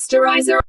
Masterizer.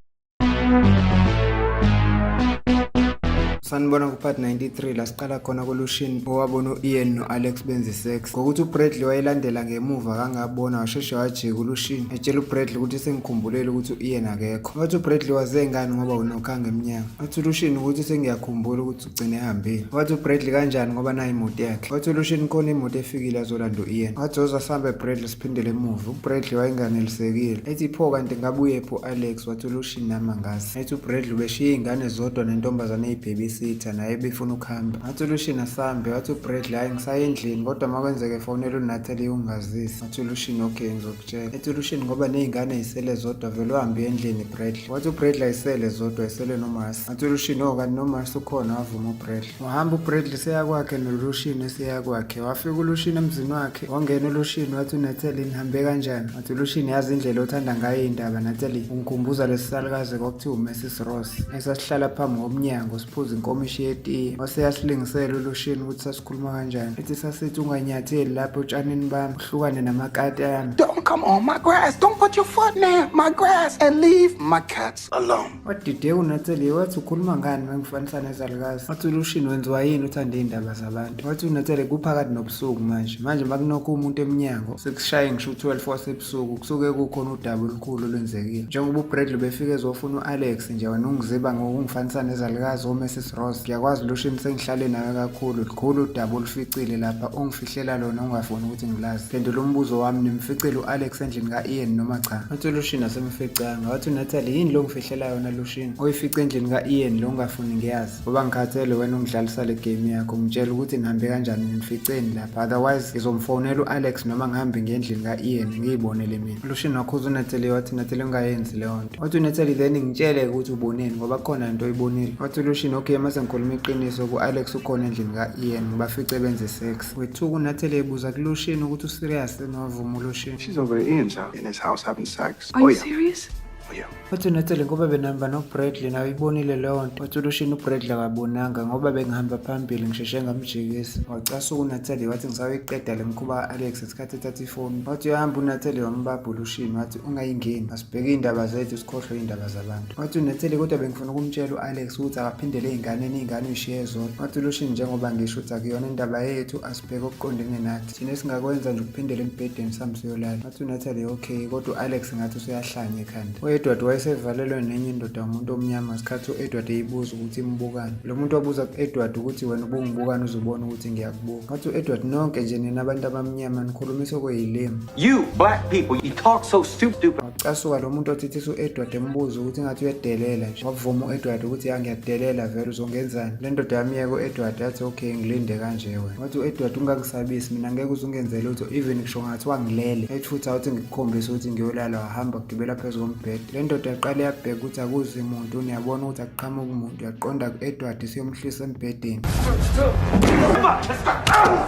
Sanibona kupart 93 la siqala khona kolushin owabona uIan noAlex benza sex ngokuthi uBradley wayelandela ngemuva kangabona washesha wajika ulushin etshela uBradley ukuthi sengikhumbulele ukuthi uIan akekho. Wathi uBradley wazengani ngoba unokhanga eminyaka. Wathi ulushin ukuthi sengiyakhumbula ukuthi ugcine ehambile. Wathi uBradley kanjani ngoba nayi imoto yakhe. Wathi ulushin khona imoto efikile azolanda uIan. Wathi uzasamba eBradley siphindele emuva. uBradley wayenganelisekile ethi pho kanti ngabuye pho Alex. Wathi ulushin namangazi ethi uBradley ubeshiya ingane zodwa nentombazane eyibhebisi sitha naye befuna ukuhamba. Wathi ulushin asambe. Wathi uBradley hayi ngisaye endlini kodwa makwenzeke fonela uNatalie ungazisi. Wathi ulushin okay ngizokutshela. Ethi ulushin ngoba nezingane isele zodwa vele uhambe endlini Bradley. Wathi uBradley ayisele zodwa isele noMars. Wathi ulushin kanti noMars ukhona wavuma uBradley. Wahamba uBradley seya kwakhe nolushin eseya kwakhe. Wafika ulushin emzini wakhe wangena ulushin wathi uNatalie nihambe kanjani. Wathi ulushin yazi indlela othanda ngayo indaba Natalie ungikhumbuza lesisalukazi kwakuthiwa uMrs Ross esasihlala phambi komnyango siphuza inkomishi yetiye. Wase yasilingisela ulushin ukuthi sasikhuluma kanjani. Ethi sasithi unganyatheli lapho utshanini bami uhlukane namakati ami. Don't come on my grass. Don't put your foot near my grass and leave my cats alone. Wadide uNatalie wathi ukhuluma ngani mangifanisa nezalukazi. Wathi ulushin wenziwa yini uthanda indaba zabantu. Wathi uNatalie kuphakathi nobusuku manje makunokho umuntu eminyango sekushaye ngisho 12 wasebusuku kusuke kukhona udaba olukhulu olwenzekile. Njengoba uBradley befike ezofuna uAlex nje wena ungiziba ngokungifanisa nezalukazi oMrs Ross. Ngiyakwazi ulushin sengihlale nawe kakhulu likhulu udaba oluficile lapha ongifihlela lona ongafuni ukuthi ngilazi. Phendula umbuzo wami nimficile uAlex endlini kaIan noma cha. Wathi ulushin asemficanga. Wathi uNatalie yini lo ngifihlela yona lushin oyifice endlini kaIan lo ungafuni ngiyazi ngoba ngikhathele wena ungidlalisa le game yakho ngitshela ukuthi nihambe kanjani nificeni lapha otherwise ngizomfonela uAlex noma ngihambe ngendlini kaIan ngiyibonele mina. Ulushin wakhuza uNatalie wathi Natalie ungayenzi leyo nto. Wathi uNatalie then ngitshele ukuthi uboneni ngoba khona into oyibonile. Wathi ulushin okay mase ngikhuluma iqiniso kuAlex ukhona endlini kaIan bafice benze sex. Wethuka uNatalie ebuza kulushin ukuthi userious nowavuma ulushin. She's over at Ian's house in his house having sex. Are you serious? Oh yeah. Wathi uNatalie ngoba benihamba noBradley nawe ibonile leyo nto. Wathi ulushin uBradley akabonanga ngoba bengihamba phambili ngisheshe ngamjikisa. Wacasuka uNatalie wathi ngisaweqeda le mkhuba Alex esikhathi ethatha ifoni. Wathi uyahamba uNatalie wambamba ulushin wathi ungayingeni asibheke indaba zethu sikhohlwe indaba zabantu. Wathi uNatalie kodwa bengifuna ukumtshela uAlex ukuthi akaphindele izingane uyishiye zodwa. Wathi ulushin njengoba ngisho ukuthi akuyona indaba yethu asibheke okuqondene nathi thina singakwenza nje ukuphindela embhedeni sami siyolala. Wathi uNatalie okay kodwa uAlex ngathi useyahlanya ekhanda. Edward wayesevalelwe nenye indoda umuntu omnyama ngesikhathi uEdward eyibuza ukuthi imbukani. Lo muntu wabuza kuEdward ukuthi wena ubungibukani uzobona ukuthi ngiyakubuka. Wathi uEdward nonke nje nina abantu abamnyama nikhulumiswa kweyilemu. You black people, you talk so stupid. Wacasuka lo muntu othithisa uEdward embuza ukuthi ngathi uyadelela nje. Wavuma uEdward ukuthi ngiyadelela vele uzongenzani. Le ndoda yamiyeka uEdward yathi okay ngilinde kanje wena. Wathi uEdward ungakusabisi mina ngeke uzungenzele lutho even ngisho ngathi wangilele. Ethi futhi awuthi ngikukhombisa ukuthi ngiyolala wahamba kugibela phezulu kombhede. Le ndoda yaqala yabheka ukuthi akuzi umuntu uyabona ukuthi akuqhamuka umuntu yaqonda kuEdward siyomhlisa embhedeni.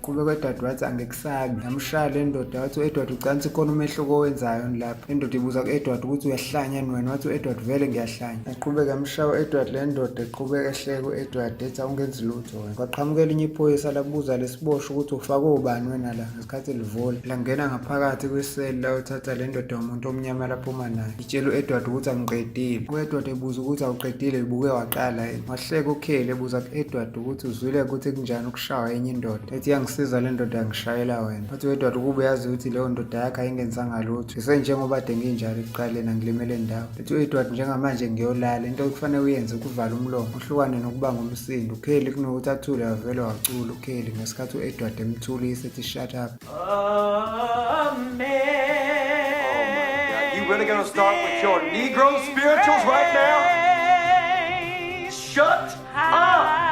Kube uEdward wathi angekusabi yamshaya le ndoda. Wathi uEdward ucansi khona umehluko owenzayo lapha. Le ndoda ibuza kuEdward ukuthi uyahlanya wena. Wathi uEdward vele ngiyahlanya. Yaqhubeka yamshaya uEdward le ndoda eqhubeka ehleka uEdward ethi awungenzi lutho wena. Kwaqhamukela inye iphoyisa labuza lesibosho ukuthi ufake ubani wena la ngesikhathi livula. Langena ngaphakathi kwiseli la uthatha le ndoda umuntu omnyama lapho naye. Itshela uEdward ukuthi angiqedile. uEdward ebuza ukuthi awuqedile libuke waqala yena. Wahleka uKhele ebuza kuEdward ukuthi uzwile ukuthi kunjani ukushawa enye indoda. Ethi yangisiza le ndoda ngishayela wena. Wathi uEdward ukube yazi ukuthi leyo ndoda yakhe ayingenzanga lutho isenjengoba ade nginjalo ekuqaleni angilimele ndawo. Ethi uEdward njengamanje ngiyolala into okufanele uyenze ukuvala umlomo uhlukane nokubanga umsindo. uKhele kunokuthi athule wavele wacula uKhele ngesikhathi uEdward emthulisa ethi shut up. You really gonna start with your Negro spirituals right now? Shut up!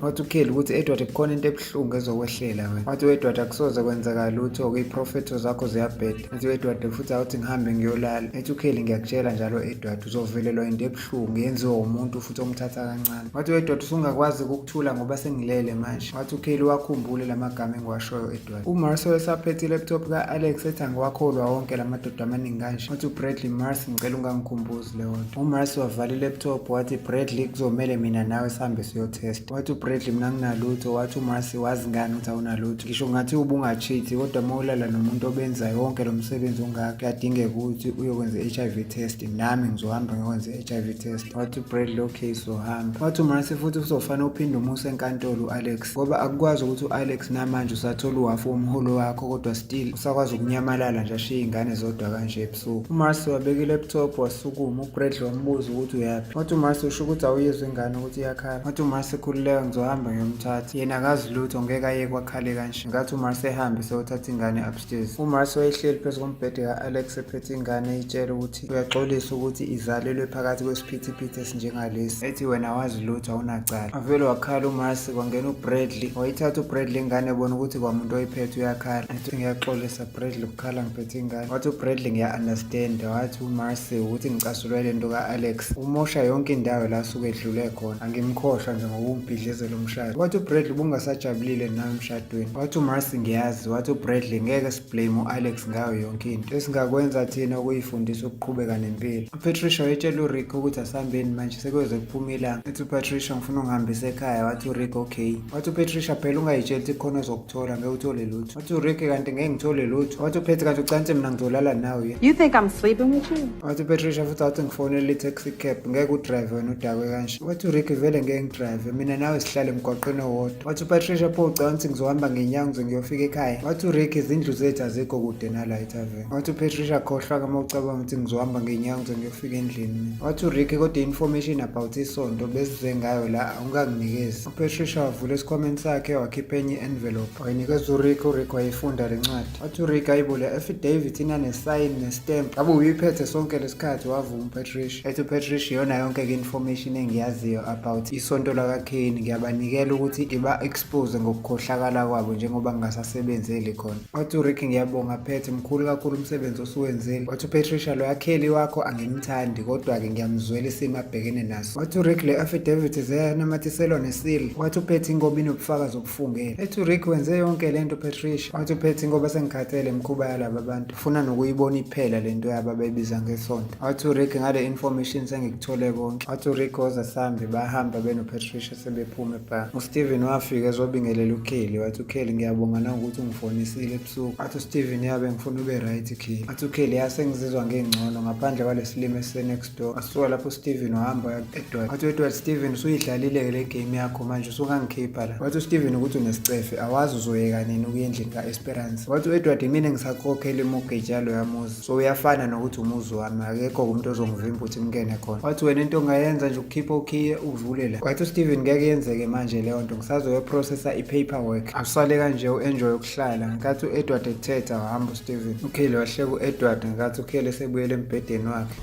Wathi uKhele ukuthi Edward kukhona into ebuhlungu ezokwehlela wena. Wathi uEdward akusoze kwenzeka lutho ke iprofeto zakho ziyabheda. Ethi uEdward futhi awuthi ngihambe ngiyolala. Ethi uKhele ngiyakutshela njalo Edward uzovelelwa into ebuhlungu yenziwa umuntu futhi omthatha kancane. Wathi uEdward usungakwazi ukukuthula ngoba sengilele manje. Wathi uKhele wakhumbule lamagama engiwashoyo Edward. uMarcel esaphethe ilaptop kaAlex ethi angiwakholwa wonke lamadoda amaningi kanje. Wathi uBradley Mars ngicela ungangikhumbuzi leyo nto. uMarcel wavala ilaptop wathi Bradley kuzomela mina nawe sihambe siyotest. Wathi Bradley mina nginalutho. Wathi uMarcy wazi ngani ukuthi awunalutho? Ngisho ngathi ubungacheat kodwa mawulala nomuntu obenzayo wonke lo msebenzi ongaka kuyadingeka ukuthi uyokwenza i-HIV test. Nami ngizohamba ngiyokwenza i-HIV test. Wathi Bradley okay sohamba. Wathi uMarcy futhi uzofana uphinde umuse enkantolo u-Alex ngoba akukwazi ukuthi u-Alex namanje usathola uhafu womholo wakho kodwa still usakwazi ukunyamalala nje ashiye ingane zodwa kanje ebusuku. uMarcy wabeka i-laptop wasukuma. uBradley wambuza ukuthi uyaphi. Wathi uMarcy usho ukuthi awuyezwa ingane ukuthi iyakhala. Wathi uMarcy khululeka ngizohamba ngiyomthatha. Yena akazi lutho ngeke aye kwakhale kanje. Ngathi uMarcy ehambe seyothatha ingane upstairs. uMarcy wayehleli phezu kombhede ka-Alex ephethe ingane eyitshela ukuthi uyaxolisa ukuthi izalelwe phakathi kwesiphithiphithi esinjengalesi. Ethi wena wazi lutho awunacala. Avele wakhala uMarcy. Kwangena uBradley. Wayithatha uBradley ingane ebona ukuthi kwamuntu oyiphethe uyakhala. Ethi ngiyaxolisa Bradley ukukhala ngiphethe ingane. Wathi uBradley ngiya-understand. Wathi uMarcy ukuthi ngicasulwe lento ka-Alex umosha yonke indawo la asuke edlule khona. Angimkhohlwa nje ngoba ungibhidlizela umshado. Wathi uBradley bungasajabulile nawe emshadweni. Wathi uMarcy ngiyazi. Wathi uBradley ngeke siblame u-Alex ngayo yonke into. Esingakwenza thina ukuyifundisa ukuqhubeka nempilo. uPatricia wayetshela uRick ukuthi asihambeni manje sekuyoze kuphume ilanga. Ethi uPatricia ngifuna ungihambise ekhaya. Wathi uRick okay. Wathi uPatricia phela ungayitsheli ukuthi khona ozokuthola ngeke uthole lutho. Wathi uRick kanti ngeke ngithole lutho. Wathi uPatricia kanti ucansi mina ngizolala nawe. You think I'm sleeping with you? Wathi uPatricia futhi wathi ngifonele i-taxi cab ngeke udrive wena udakwe kanje. Wathi uRick vele ngeke ngidrive mina nawe sihlale emgwaqeni owodwa. Wathi uPatricia pho ucansi ngizohamba ngenyawo ngize ngiyofika ekhaya. Wathi uRick izindlu zethu azikho kude nala eTavern. Wathi uPatricia khohlwa kama ucabanga ukuthi ngizohamba ngenyawo ngize ngiyofika endlini mina. Wathi uRick kodwa information about isonto besize ngayo la unganginikezi. uPatricia wavula isikhwameni sakhe wakhipha enye envelope wayinikeza uRick. uRick wayifunda lencwadi. Wathi uRick ayibule affidavit inesign nestamp. Ngabe uyiphethe sonke lesikhathi wavuma uPatricia. Ethi uPatricia yona yonke information engiyaziyo about isonto lakaKane ngiyabanikela ukuthi iba expose ngokukhohlakala kwabo njengoba ngingasasebenzeli khona. Wathi uRick ngiyabonga phethe mkhulu kakhulu umsebenzi osuwenzile. Wathi uPatricia lo yakheli wakho angimthandi kodwa ke ngiyamzwela isimo abhekene naso. Wathi uRick le affidavit ziyanamathiselwa nesil. Wathi uPetty ngoba inobufakazi obufungele. Ethi uRick wenze yonke lento Patricia. Wathi uPetty ngoba sengikhathele imkhuba yalaba bantu ufuna nokuyibona iphela lento yabo abayibiza ngesonto. Wathi uRick ngale information sengikuthole konke. Wathi uRick woza sambi bahamba benoPatricia sebephuma ebhange. uSteven wafika ezobingelela uKelly. Wathi uKelly ngiyabonga nangokuthi ungifonisile ebusuku. Wathi uSteven yabe ngifuna ube right Kelly. Wathi uKelly yasengizizwa ngengcono ngaphandle kwalesilimo esinext door. Asuka lapho uSteven wahamba eEdward. Wathi uEdward Steven usuyidlalile le game yakho manje usungangikhipha la. Wathi uSteven ukuthi unesicefe awazi uzoyeka nini ukuya endlini kaEsperance. Wathi uEdward mina ngisakhokhela imortgage yalo yamuzi so uyafana nokuthi umuzi wami akekho umuntu ozongivimba ukuthi ngene khona. Wathi wena into ongayenza nje ukukhipha ukhiye uvule la. Wathi uSteven ngeke yenzeke manje leyo nto ngisazoyoprocessa i-paperwork asale kanje u-enjoy ukuhlala. Nkathi uEdward ethetha wahamba uSteven. uKelly wahleka uEdward nkathi uKelly sebuyele embhedeni wakhe.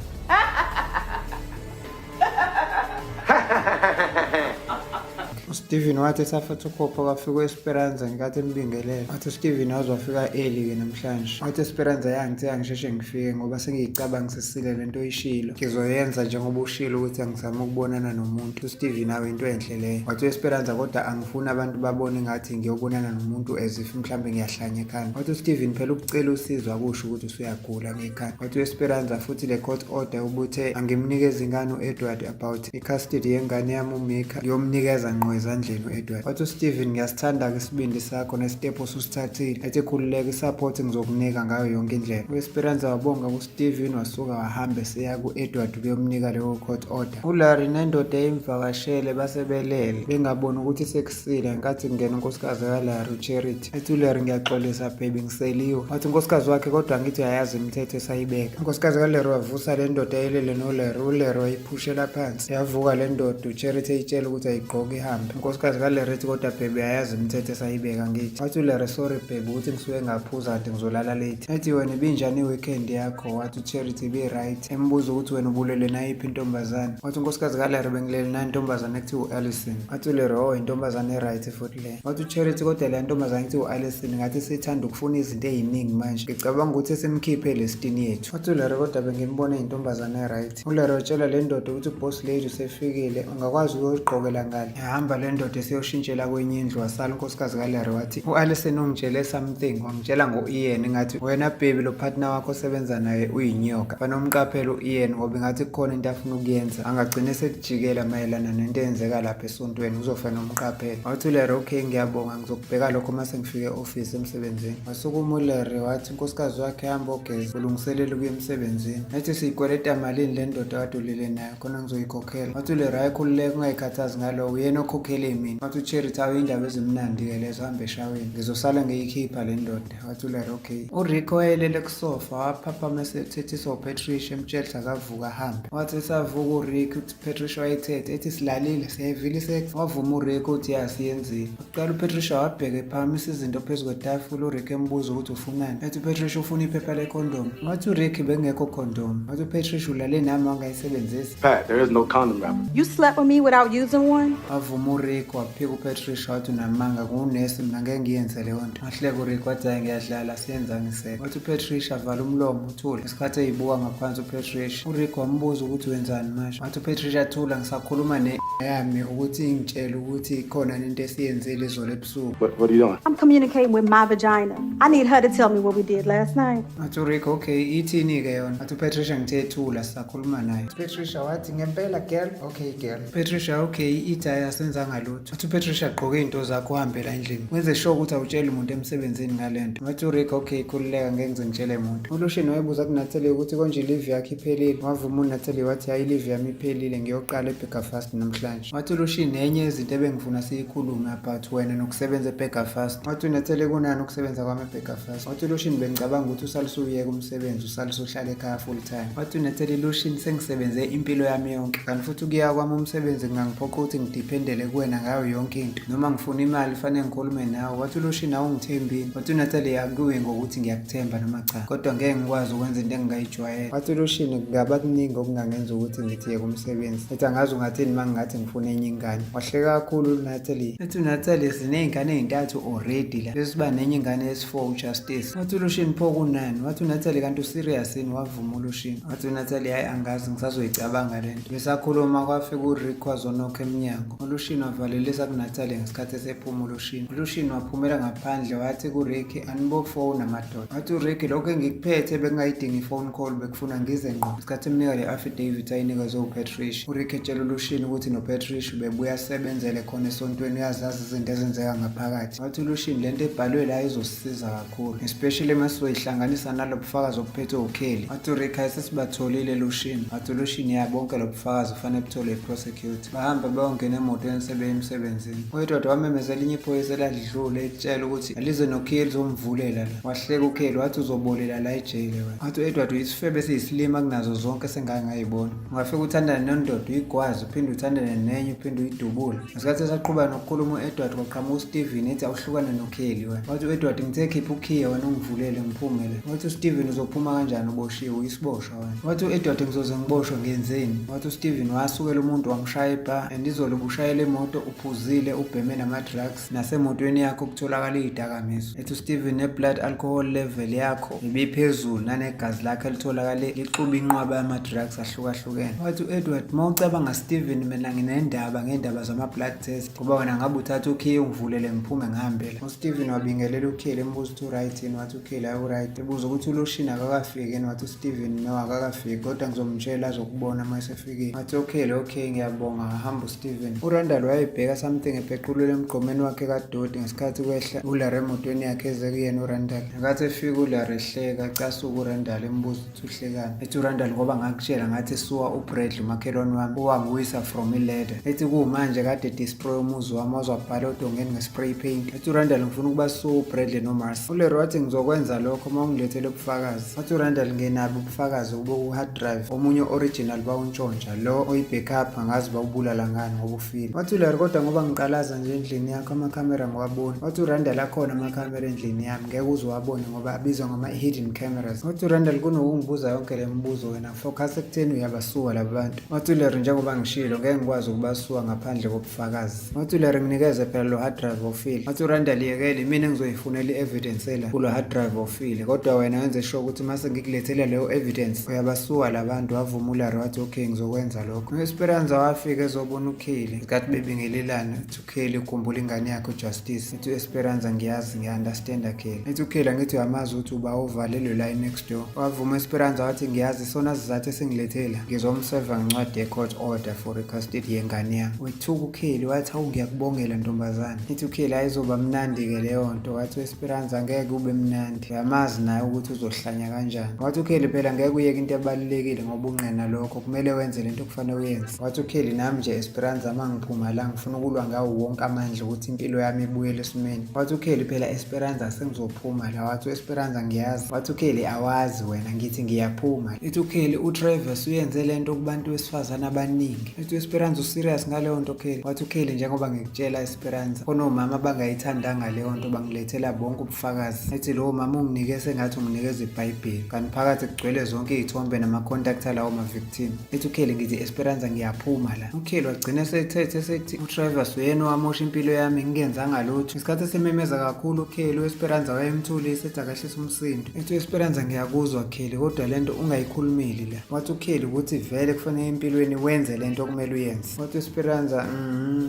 uSteven wathi esafatha ukhopha kwafika uEsperanza ngenkathi embingelele. Wathi uSteven wazofika early-ke namhlanje. Wathi uEsperanza yangithi angisheshe ngifike ngoba sengiyicabangisisile lento oyishilo ngizoyenza njengoba ushilo ukuthi angizama ukubonana nomuntu. uSteven awe into enhle leyo. Wathi uEsperanza kodwa angifuni abantu babone ngathi ngiyobonana nomuntu as if mhlambe ngiyahlanya ekhanda. Wathi uSteven phela ukucela usizo akusho ukuthi usuyagula ngekhanda. Wathi uEsperanza futhi le court order ubuthe angimnikeze ingane uEdward about i-custody yengane yami uMika ngiyomnikeza ngqo ezandleni uEdward. Wathi uSteven ngiyasithanda-ke isibindi sakho nesitepo osusithathile. Ethi khululeka isupport ngizokunika ngayo yonke indlela. uEsperanza wabonga kuSteven wasuka wahamba eseya ku-Edward ukuyomnika leyo court order. uLarry nendoda eyimvakashele basebelele bengaboni ukuthi sekusile ngenkathi kungena unkosikazi kaLarry uCharity. Ethi uLarry ngiyaxolisa baby ngiseliwe. Wathi unkosikazi wakhe kodwa ngithi uyayazi imithetho esayibeka. unkosikazi kaLarry wavusa le ndoda eyelele noLarry. uLarry wayiphushela phansi yavuka le ndoda uCharity eyitshela ukuthi ayigqoke ihambe. unkosikazi kaLarry ethi kodwa baby ayazi imithetho esayibeka ngithi. Wathi uLarry sorry baby ukuthi ngisuke ngaphuza kanti ngizolala late. Ethi wena ibinjani iweekend yakho? Wathi uCharity be right. Embuza ukuthi wena ubulele nayiphi intombazane. Wathi unkosikazi kaLarry bengilele nayo intombazane ekuthiwa uAlison. Wathi uLarry oh intombazane e-right futhi le. Wathi uCharity kodwa le ntombazane ekuthiwa uAlison ngathi sithanda ukufuna izinto eziningi manje ngicabanga ukuthi simkhiphe lesitini yethu. Wathi uLarry kodwa bengimbona intombazane e-right. uLarry utshela le ndoda ukuthi uboss lady usefikile ungakwazi ukuyigqokela ngale. Ehamba le ndoda esiyoshintshela kwenye indlu wasala unkosikazi kaLarry wathi u-Alison ungitshele something wangitshela ngo-Ian ngathi wena baby lo partner wakho osebenza naye uyinyoka banomqaphela u-Ian ngoba ngathi kukhona into afuna ukuyenza angagcine sekujikela mayelana nento eyenzeka lapha esontweni uzofana nomqaphela wathi uLarry okay ngiyabonga ngizokubheka lokho mase ngifike e-office emsebenzini wasukuma uLarry wathi unkosikazi wakhe hamba ogeza ulungiselele ukuya emsebenzini ethi siyikweleta malini le ndoda kade ulele nayo khona ngizoyikhokhela wathi uLarry ayikhululeke ungayikhathazi ngalo uyena okhokhele mina wathi uCherity awuyindaba ezimnandi-ke lezo hambe eshaweni ngizosala ngiyikhipha le ndoda wathi uLarry okay uRick wayelele kusofa waphaphama esethethiswa uPatricia emtshela akavuka ahambe wathi esavuka uRick uthi Patricia wayethethe ethi silalile siyayivila isex wavuma uRick uthi yasiyenzile kuqala uPatricia wabheka ephakamisa izinto phezu kwetafula uRick embuza ukuthi ufunani ethi uPatricia ufuna iphepha lekhondom wathi uRick bengekho condom wathi uPatricia ulale nami wangayisebenzisi Pat, there is no condom wrapper. You slept with me without using one? wavuma uRick waphika uPatricia wathi unamanga kungunesi mina ngeke ngiyenze leyo nto wahleka uRick wathi hayi ngiyadlala siyenzani iseko wathi uPatricia vala umlomo uthule isikhathi eyibuka ngaphansi uPatricia uRick wambuza ukuthi wenzani manje wathi uPatricia thula ngisakhuluma yami ukuthi ingitshela ukuthi khona into esiyenzile izolo ebusuku What are you doing? I'm communicating with my vagina. I need her to tell me what we did last night. wathi uRick okay ithini-ke yona wathi uPatricia ngithe thula sisakhuluma naye uPatricia wathi ngempela girl okay girl Patricia okay ithaya senzanga lutho wathi uPatricia gqoke into zakho uhambela endlini wenze sure ukuthi awutsheli umuntu emsebenzini ngalento wathi uRick okay khululeka ngeke ngize ngitshele muntu uLucian wayebuza kuNatalie ukuthi konje i-leave yakhe iphelile wavuma uNatalie wathi hayi i-leave yami iphelile ngiyoqala eBurgerfast namhlanje wathi uLucian nenye yezinto ebengifuna siyikhulume about wena nokusebenza eBurgerfast wathi uNatalie kunani ukusebenza kwami eBurgerfast wathi uLucian bengicabanga ukuthi usalusuyeka umsebenzi usalusuhlala ekhaya full time wathi uNatalie Lucian sengisebenze impilo yami yonke kanti futhi ukuya kwami umsebenzi ngangiphoqa ukuthi ngidependele kuwena ngayo yonke into noma ngifuna imali fanele ngikhulume nawe wathi uLucian awungithembini wathi uNatalie akuwe ngokuthi ngiyakuthemba noma cha kodwa ngeke ngikwazi ukwenza into engingayijwayele wathi uLucian kungaba kuningi okungangenza ukuthi ngithiyeke umsebenzi ethi angazi ungathini uma ngingathi ngifuna enye ingane wahleka kakhulu uNatalie ethi uNatalie siney'ngane ey'ntathu already la besiba nenye ingane yesi-4 uJustice wathi uLucian pho kunani wathi uNatalie kanti userious yini wavuma uLucian wathi uNatalie hayi angazi ngisazoyicabanga le nto besakhuluma kwafika uRick wazonokha emnyango uLucian wavalelisa kuNatalie ngesikhathi esephuma uLucian waphumela ngaphandle wathi kuRick anibofona madoda wathi uRick lokho engikuphethe bekungayidingi i-phone call bekufuna ngize ngqo isikhathi emnika le affidavit ayinikezwe uPatricia uRick etshela uLucian ukuthi noPatricia bebuya sebenzele khona esontweni uyazazi izinto ezenzeka ngaphakathi wathi uLucian lento ebhalwe la izosisiza kakhulu especially uma sizoyihlanganisa nalo bufakazi obuphethwe uKelly wathi uRick ayesesibatholile Lucian wathi uLucian yabonke lo bufakazi ufanele buthole i-prosecutor bahamba beyongena emotweni sebeye emsebenzini uEdward wamemezela inye iphoyisa eladlule etshela ukuthi alize noKelly zomvulela la wahleka uKelly wathi uzobolela la ejele wena wathi uEdward uyisifebe esiyisilima kunazo zonke sengangayibona ungafika uthandane nendoda uyigwazi uphinde uthandane nenye uphinde uyidubule ngesikhathi esaqhubana nokukhuluma uEdward kwaqhamuka uSteven ethi awuhlukane noKelly wena wathi uEdward ngithe khipha ukhiya wena ungivulele ngiphumele wathi uSteven uzophuma kanjani uboshiwe uyisiboshwa wena wathi uEdward ngizoze ngiboshwe ngenzeni wathi uSteven wasukela umuntu wamshaya ibha andizolo bushayela imoto uphuzile ubheme nama-drugs nasemotweni yakho kutholakala iy'dakamizwa ethi uSteven ne-blood alcohol level yakho ibiphezulu nanegazi lakhe litholakale lixuba inqwaba yama-drugs ahlukahlukene wathi uEdward uma ucabanga Steven mina nginendaba ngendaba zama-blood test ngoba wena ngabe uthatha ukhiye ungivulele ngiphume ngihambela uSteven wabingelela uKelly embuza ukuthi uright yini wathi uKelly ayi uright ebuza ukuthi uLucian akakafiki yini wathi uSteven no akakafiki kodwa ngizomtshela azokubona uma esefikile wathi okay ngiyabonga hamba uSteven uRandall wayebheka something ephequlule emgqomeni wakhe kadoti ngesikhathi kwehla uLarry emotweni yakhe eze kuyena uRandall ngenkathi efika uLarry ehleka casuka uRandall embuza ukuthi uhlekani ethi uRandall ngoba ngakutshela ngathi suwa uBradley umakhelwane wami owangwisa from iladder ethi kumanje kade destroy umuzi wami wazwabhala odongeni ngespray paint ethi uRandall ngifuna ukuba suwa uBradley noMars uLarry wathi ngizokwenza lokho uma ungilethele ubufakazi wathi uRandall ngenabo ubufakazi ubu-hard drive omunye original bawuntshontsha lo oyi-backup angazi bawubulala ngani ngoba ufile wathi uLarry kodwa ngoba ngiqalaza nje endlini yakho amakhamera ngiwabona wathi uRandall akhona amakhamera endlini yami ngeke uze uwabone ngoba abizwa ngama-hidden cameras wathi uRandall kunokungibuza yonke le mbuzo wena focus ekutheni uyabasuwa laba bantu wathi uLarry njengoba ngishilo ngeke ngikwazi ukubasuwa ngaphandle kobufakazi wathi uLarry nginikeze phela lo hard drive ofile wathi uRandall yekele mina ngizoyifunela i-evidence ela kulo hard drive ofile kodwa wena wenze sure ukuthi mase ngikulethelea leyo evidence uyabasuwa labantu wavuma uLarry wathi okay ngizokwenza lokho uEsperanza wafika ezobona uKelly ngesikhathi bebinge sibingelelane ethi uKelly ukhumbula ingane yakho Justice. Ethi Esperanza ngiyazi ngiya-understanda Kelly. Ethi uKelly angithi uyamazi ukuthi uba uvalelwe la next door. Wavuma Esperanza wathi ngiyazi sona sizathu esingilethela ngizomseva ngincwadi ye-court order for custody yengane yami. Wethuka uKelly wathi hawu ngiyakubongela ntombazane. Ethi uKelly ayizoba mnandi-ke leyo nto. Wathi Esperanza ngeke ube mnandi, uyamazi naye ukuthi uzohlanya kanjani. Wathi uKelly phela ngeke uyeke into ebalulekile ngoba unqena lokho kumele wenze lento okufanele uyenze. Wathi uKelly nami nje Esperanza mangiphuma la ngifuna ukulwa ngawo wonke amandla ukuthi impilo yami ibuyele esimeni. Wathi uKelly phela Esperanza sengizophuma la. Wathi Esperanza ngiyazi. Wathi uKelly awazi wena ngithi ngiyaphuma. Ethi uKelly uTravis uyenze lento kubantu besifazana abaningi. Ethi Esperanza userious ngaleyo nto Kelly. Wathi uKelly njengoba ngikutshela Esperanza konomama bangayithandanga leyo nto bangilethela bonke ubufakazi. Ethi lo mama unginike sengathi unginikeza iBhayibheli kanti phakathi kugcwele zonke izithombe nama-contact alawo ma-victim. Ethi uKelly ngithi Esperanza ngiyaphuma la. uKelly wagcina sethethe sethi uTravis uyena owamosha impilo yami ngingenzanga lutho. Isikhathi esememeza kakhulu uKelly uEsperanza wayemthulisa ethi akahlise umsindo. Ethi Esperanza ngiyakuzwa Kelly kodwa lento ungayikhulumeli la. Wathi uKelly ukuthi vele kufanele empilweni wenze lento okumele uyenze. Wathi Esperanza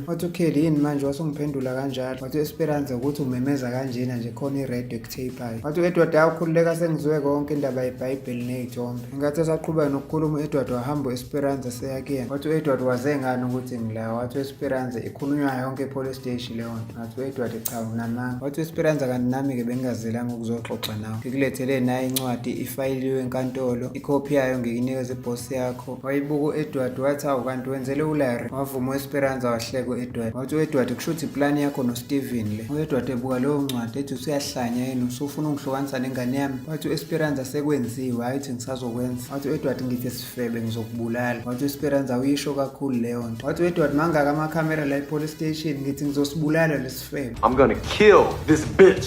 wathi uKelly yini manje wasungiphendula kanjalo. Wathi Esperanza ukuthi umemeza kanjena nje khona i-radio ekutheyiphayo. Wathi uEdward ayakhululeka sengizwe konke indaba yeBhayibheli ney'thombe. Ingathi esaqhubeka nokukhuluma uEdward wahamba uEsperanza seyakuyena. Wathi uEdward waze ngani ukuthi ngila. Wathi uEsperanza ikhulunywa yonke epolice station leyo nto. Wathi uEdward cha unamanga. Wathi uEsperanza kanti nami-ke bengingazelanga ukuzoxoxa nawe. Ngikulethele naye incwadi ifayiliwe enkantolo, ikhophi yayo ngiyinikeza ibhosi yakho. Wayibuka uEdward wathi hawu kanti wenzele uLarry. Wavuma uEsperanza wahleka uEdward. Wathi uEdward kushuthi iplani yakho noSteven le. uEdward ebuka leyo ncwadi ethi usuyahlanya yena usufuna ungihlukanisa nengane yami. Wathi uEsperanza sekwenziwe hayi ukuthi ngisazokwenza. Wathi uEdward ngithi sifebe ngizokubulala. Wathi uEsperanza uyisho kakhulu leyo nto. Wathi uEdward mangaka amakhamera la epolice station ngithi ngizosibulala lesifebe. I'm gonna kill this bitch.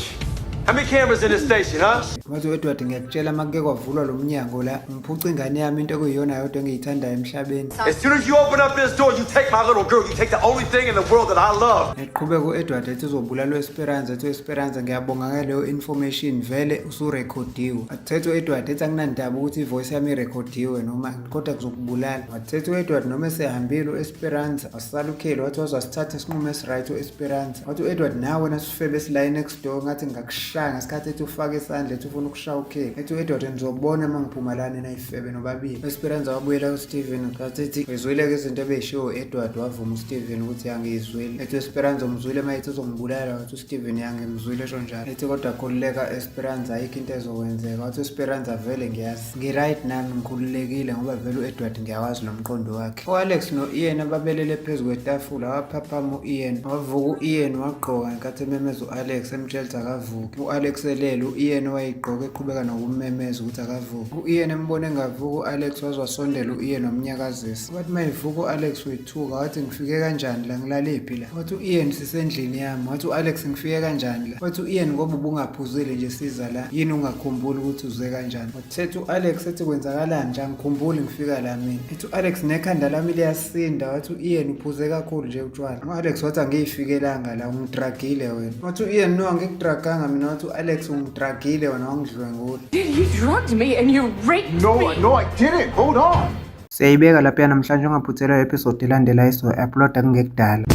How many cameras in this station, huh? Wathi uEdward ngiyakutshela makuke kwavulwa lo mnyango la ngiphuca ingane yami into okuyiyona yodwa engiyithandayo emhlabeni. As soon as you open up this door, you take my little girl. You take the only thing in the world that I love. Eqhubeka uEdward ethi uzobulala uEsperanza. Ethi uEsperanza ngiyabonga ngaleyo information vele usurekhodiwe. Athethe uEdward ethi akunandaba ukuthi ivoice yami irekhodiwe noma kodwa kuzokubulala. Wathethe uEdward noma esehambile uEsperanza wasala uKelly wathi wazosithatha isinqumo esiright uEsperanza. Wathi uEdward nawe nasifebe esila next door ngathi ngakushaya ngesikhathi ethi ufake isandla ethi ufuna ukushaya uKelly. Ethi uEdward ngizobona mangiphume lana nayifebe nobabili. uEsperanza wabuyela kuSteven ngathi ethi wezwile izinto ebeyishiwo uEdward wavuma uSteven ukuthi yangizwile. Ethi uEsperanza umzwile mayithi uzongibulala. Wathi uSteven yangimzwile esho njalo. Ethi kodwa khululeka Esperanza ayikho into ezokwenzeka. Wathi uEsperanza vele ngiyazi ngiright nami ngikhululekile ngoba vele uEdward ngiyawazi nomqondo wakhe. uAlex noIan ababelele phezu kwetafula waphaphama uIan. Wavuka uIan wagqoka ngenkathi ememeza uAlex emtshela akavuki. uAlex elele uIan wayigqoka eqhubeka nokumemeza ukuthi akavuki. uIan embone engavuki uAlex wazwasondela uIan wamnyakazisa. Wathi mayivuka uAlex wethuka wathi ngifike kanjani la ngilalephi la. Wathi uIan sisendlini yami. Wathi uAlex ngifike kanjani la. Wathi uIan ngoba ubungaphuzile nje siza la yini ungakhumbuli ukuthi uze kanjani. Wathethe uAlex ethi kwenzakalani nje angikhumbuli ngifika la mina. Ethi uAlex nekhanda lami liyasinda. Wathi uIan uphuze kakhulu nje utshwala. uAlex wathi angiyifikelanga la ungidragile wena. Wathi uIan no angidraganga mina. Wathi uAlex ungidragile wena wangidlwengula. You drugged me and you raped me. No, I didn't. Hold on. Siyayibeka lapha namhlanje ungaphuthelwa episode elandela izo-uploada kungekudala.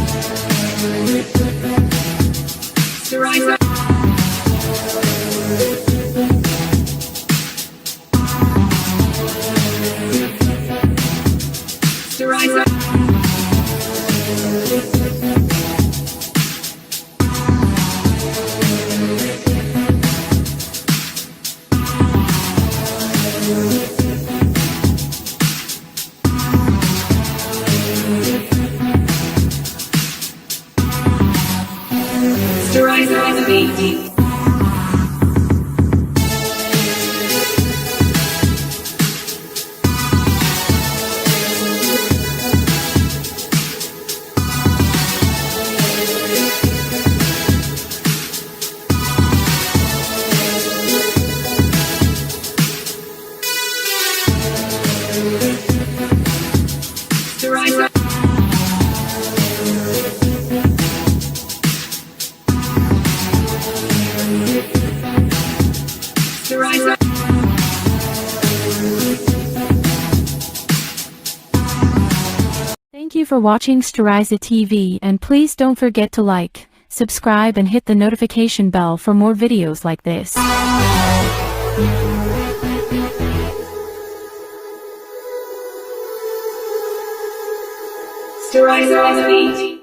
for watching Steriza TV, and please don't forget to like, subscribe and hit the notification bell for more videos like this. Steriza TV.